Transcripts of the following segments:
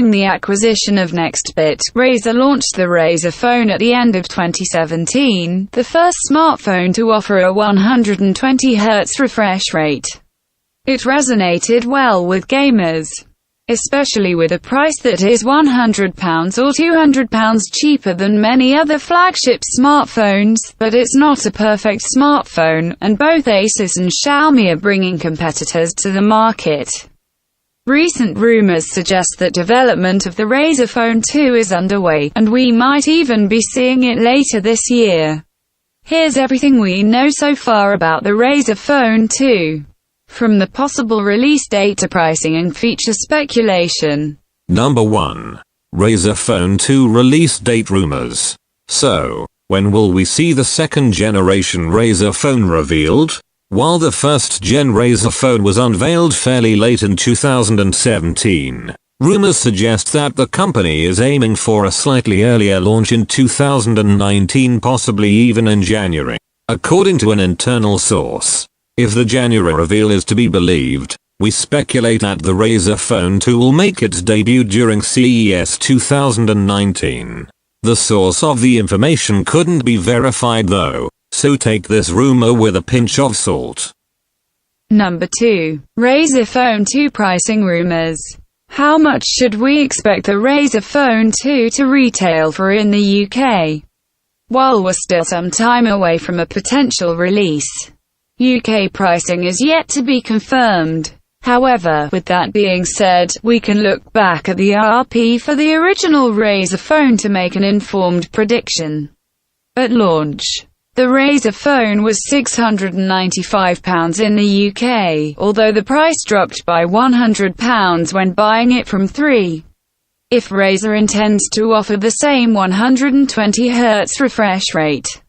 Following the acquisition of Nextbit, Razer launched the Razer phone at the end of 2017, the first smartphone to offer a 120 Hz refresh rate. It resonated well with gamers, especially with a price that is £100 or £200 cheaper than many other flagship smartphones, but it's not a perfect smartphone, and both Asus and Xiaomi are bringing competitors to the market. Recent rumors suggest that development of the Razer Phone 2 is underway, and we might even be seeing it later this year. Here's everything we know so far about the Razer Phone 2. From the possible release date to pricing and feature speculation. Number 1. Razer Phone 2 release date rumors. So, when will we see the second generation Razer phone revealed? While the first gen Razer phone was unveiled fairly late in 2017, rumors suggest that the company is aiming for a slightly earlier launch in 2019, possibly even in January. According to an internal source, if the January reveal is to be believed, we speculate that the Razer Phone 2 will make its debut during CES 2019. The source of the information couldn't be verified though, so take this rumor with a pinch of salt. Number 2. Razer Phone 2 pricing rumors. How much should we expect the Razer Phone 2 to retail for in the UK? While we're still some time away from a potential release, UK pricing is yet to be confirmed. However, with that being said, we can look back at the RRP for the original Razer phone to make an informed prediction. At launch, the Razer phone was £695 in the UK, although the price dropped by £100 when buying it from 3. If Razer intends to offer the same 120 Hz refresh rate,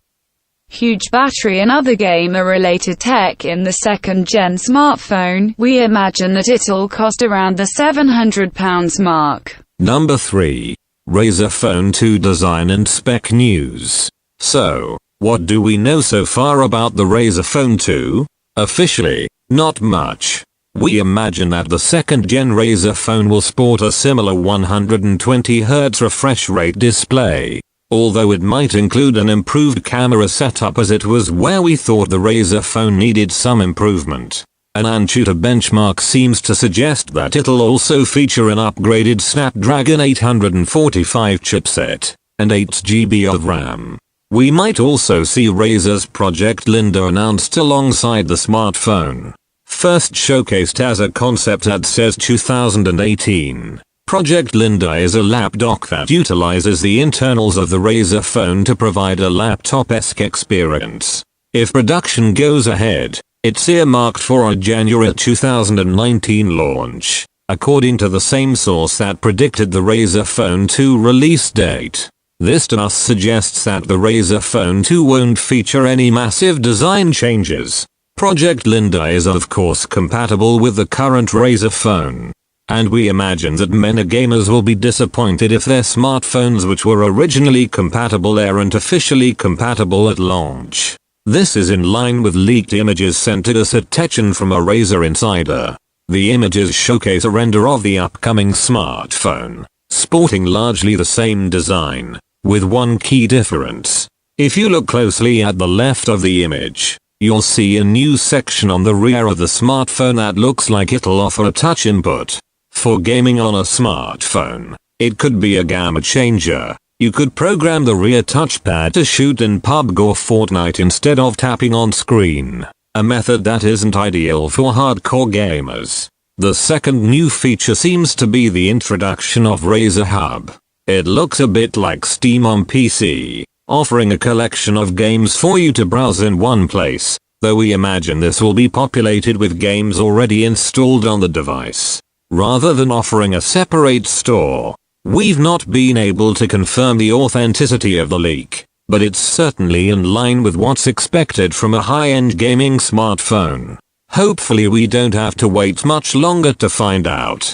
huge battery and other gamer-related tech in the second-gen smartphone, we imagine that it'll cost around the £700 mark. Number 3. Razer Phone 2 design and spec news. So, what do we know so far about the Razer Phone 2? Officially, not much. We imagine that the second-gen Razer phone will sport a similar 120 Hz refresh rate display, although it might include an improved camera setup as it was where we thought the Razer phone needed some improvement. An Antutu benchmark seems to suggest that it'll also feature an upgraded Snapdragon 845 chipset, and 8GB of RAM. We might also see Razer's Project Linda announced alongside the smartphone. First showcased as a concept at CES 2018. Project Linda is a lap dock that utilizes the internals of the Razer phone to provide a laptop-esque experience. If production goes ahead, it's earmarked for a January 2019 launch, according to the same source that predicted the Razer Phone 2 release date. This to us suggests that the Razer Phone 2 won't feature any massive design changes. Project Linda is of course compatible with the current Razer phone, and we imagine that many gamers will be disappointed if their smartphones which were originally compatible aren't officially compatible at launch. This is in line with leaked images sent to us at techtion from a Razer insider. The images showcase a render of the upcoming smartphone, sporting largely the same design, with one key difference. If you look closely at the left of the image, you'll see a new section on the rear of the smartphone that looks like it'll offer a touch input. For gaming on a smartphone, it could be a game changer. You could program the rear touchpad to shoot in PUBG or Fortnite instead of tapping on screen, a method that isn't ideal for hardcore gamers. The second new feature seems to be the introduction of Razer Hub. It looks a bit like Steam on PC, offering a collection of games for you to browse in one place, though we imagine this will be populated with games already installed on the device, rather than offering a separate store. We've not been able to confirm the authenticity of the leak, but it's certainly in line with what's expected from a high-end gaming smartphone. Hopefully we don't have to wait much longer to find out.